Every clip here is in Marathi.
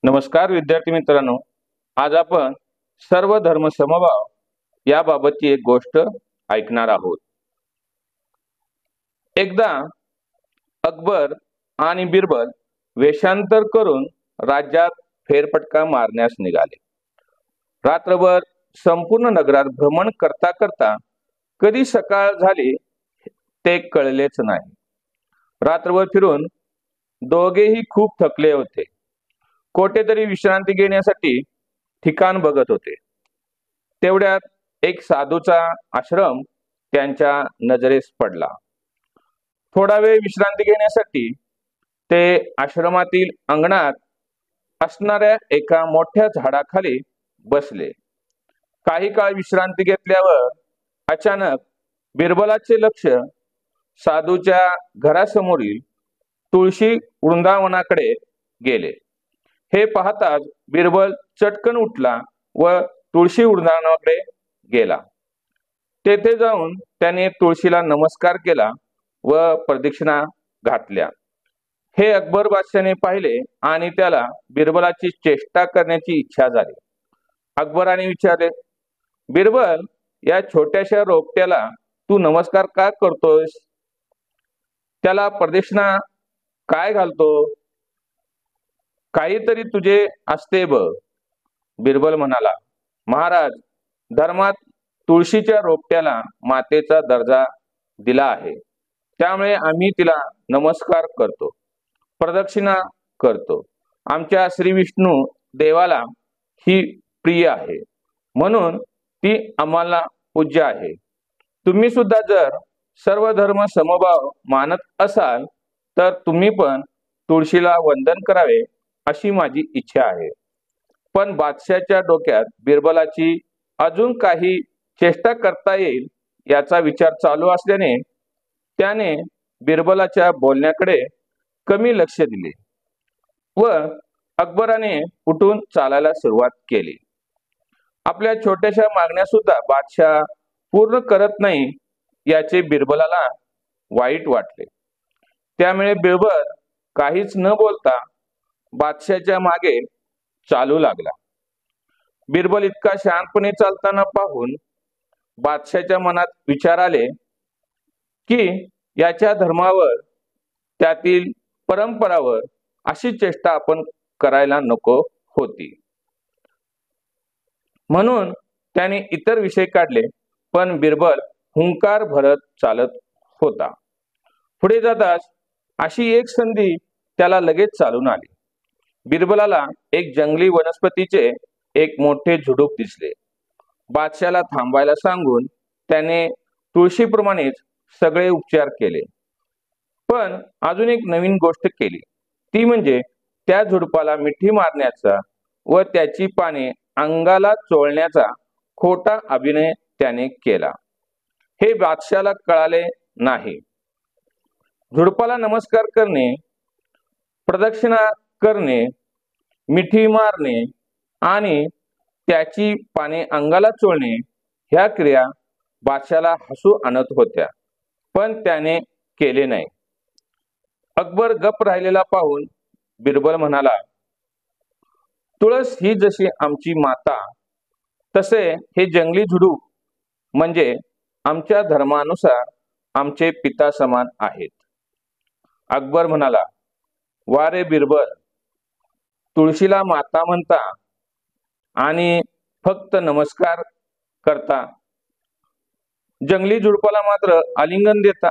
नमस्कार विद्यार्थी मित्रांनो, आज आपण सर्व धर्म समभाव याबाबतची एक गोष्ट ऐकणार आहोत। एकदा अकबर आणि बिरबल वेषांतर करून राज्यात फेरफटका मारण्यास निघाले। रात्रभर संपूर्ण नगरात भ्रमण करता करता कधी सकाळ झाली ते कळलेच नाही। रात्रभर फिरून दोघेही खूप थकले होते। कोठेतरी विश्रांती घेण्यासाठी ठिकाण बघत होते। तेवढ्यात एक साधूचा आश्रम त्यांच्या नजरेस पडला। थोडा वेळ विश्रांती घेण्यासाठी ते आश्रमातील अंगणात असणाऱ्या एका मोठ्या झाडाखाली बसले। काही काळ विश्रांती घेतल्यावर अचानक बिरबलाचे लक्ष साधूच्या घरासमोरील तुळशी वृंदावनाकडे गेले। हे पाहताच बिरबल चटकन उठला व तुळशी वृंदावनाकडे गेला। तेथे जाऊन त्याने तुळशीला नमस्कार केला व प्रदक्षिणा घातल्या। हे अकबर बादशाने पाहिले आणि त्याला बिरबलाची चेष्टा करण्याची इच्छा झाली। अकबराने विचारले, बिरबल, या छोट्याशा रोपट्याला तू नमस्कार का करतोयस? त्याला प्रदक्षिणा काय घालतो? काहीतरी तुझे असते बघ। बिरबल म्हणाला, महाराज, धर्मात तुळशीच्या रोपट्याला मातेचा दर्जा दिला आहे, त्यामुळे आम्ही तिला नमस्कार करतो, प्रदक्षिणा करतो। आमच्या श्री विष्णू देवाला ही प्रिय आहे, म्हणून ती आम्हाला पूज्य आहे। तुम्ही सुद्धा जर सर्व धर्म समभाव मानत असाल तर तुम्ही पण तुळशीला वंदन करावे अशी माझी इच्छा आहे। पण बादशाच्या डोक्यात बिरबलाची अजून काही चेष्टा करता येईल याचा विचार चालू असल्याने त्याने बिरबलाच्या बोलण्याकडे कमी लक्ष दिले व अकबराने उठून चालायला सुरुवात केली। आपल्या छोट्याशा मागण्या सुद्धा बादशाह पूर्ण करत नाही याचे बिरबलाला वाईट वाटले। त्यामुळे बिरबल काहीच न बोलता बादशाच्या मागे चालू लागला। बिरबल इतका शांतपणे चालताना पाहून बादशाच्या मनात विचार आले की याच्या धर्मावर, त्यातील परंपरावर अशी चेष्टा आपण करायला नको होती। म्हणून त्याने इतर विषय काढले, पण बिरबल हुंकार भरत चालत होता। पुढे जाताच अशी एक संधी त्याला लगेच चालून आली। बिरबलाला एक जंगली वनस्पतीचे एक मोठे झुडूप दिसले। बादशाला थांबायला सांगून त्याने तुळशीप्रमाणेच सगळे उपचार केले, पण अजून एक नवीन गोष्ट केली, ती म्हणजे त्या झुडपाला मिठी मारण्याचा व त्याची पाने अंगाला चोळण्याचा खोटा अभिनय त्याने केला। हे बादशाला कळाले नाही। झुडपाला नमस्कार करणे, प्रदक्षिणा करणे, मिठी मारणे आणि त्याची पाने अंगाला चोळणे ह्या क्रिया बादशाला हसू आणत होत्या, पण त्याने केले नाही। अकबर गप्प राहिलेला पाहून बिरबल म्हणाला, तुळस ही जशी आमची माता, तसे हे जंगली झुडूप म्हणजे आमच्या धर्मानुसार आमचे पिता समान आहेत। अकबर म्हणाला, वा रे बिरबल, तुळशीला माता म्हणता आणि फक्त नमस्कार करता, जंगली झुडपाला मात्र आलिंगन देता।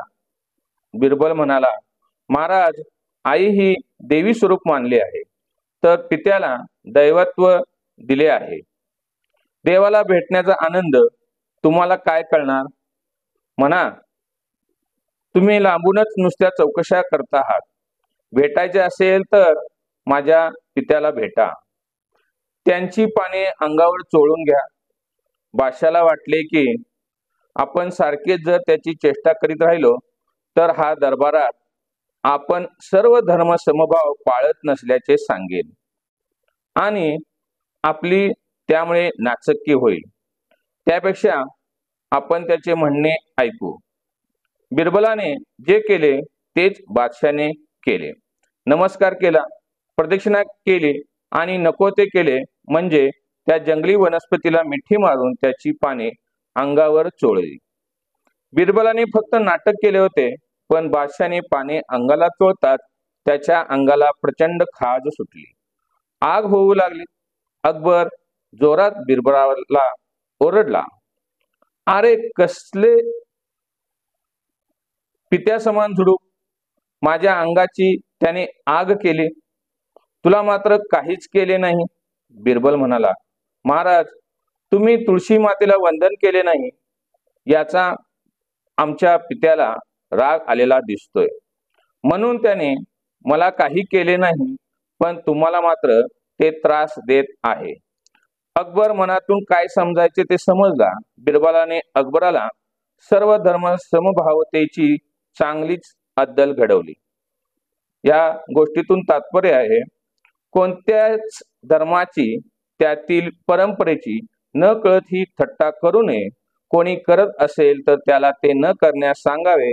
बिरबल म्हणाला, महाराज, आई ही देवी स्वरूप मानले आहे, तर पित्याला दैवत्व दिले आहे। देवाला भेटण्याचा आनंद तुम्हाला काय कळणार? म्हणा, तुम्ही लांबूनच नुसत्या चौकशा करता आहात। भेटायचे असेल तर माझ्या पित्याला भेटा, त्यांची पाने अंगावर चोळून घ्या। बादशाला वाटले की आपण सारखेच जर त्याची चेष्टा करीत राहिलो तर हा दरबारात आपण सर्व धर्म समभाव पाळत नसल्याचे सांगेल आणि आपली त्यामुळे नाचक्की होईल। त्यापेक्षा आपण त्याचे म्हणणे ऐकू। बिरबलाने जे केले तेच बादशाने केले। नमस्कार केला, प्रदक्षिणा केली आणि नको ते केले म्हणजे त्या जंगली वनस्पतीला मिठी मारून त्याची पाने अंगावर चोळली. बिरबलाने फक्त नाटक केले होते, पण बादशाने पाने अंगाला चोळतात त्याच्या अंगाला प्रचंड खाज सुटली. आग होऊ लागली. अकबर जोरात बिरबलाला ओरडला, अरे कसले पित्या समान झुडूप, माझ्या अंगाची त्याने आग केली, तुला मात्र काहीच केले नाही. बिरबल म्हणाला, महाराज, तुम्ही तुळशी मातेला वंदन केले नाही याचा आमच्या पित्याला राग आलेला दिसतोय, म्हणून त्याने मला काही केले नाही, पण तुम्हाला मात्र ते त्रास देत आहे. अकबर मनातून काय समजायचे ते समजला. बिरबलाने अकबराला सर्व धर्म समभावतेची चांगलीच अद्दल घडवली. या गोष्टीतून तात्पर्य आहे, कोणत्याच धर्माची, त्यातील परंपरेची न कळत ही थट्टा करू नये. कोणी करत असेल तर त्याला ते न करण्यास सांगावे.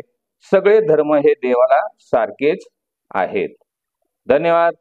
सगळे धर्म हे देवाला सारखेच आहेत. धन्यवाद.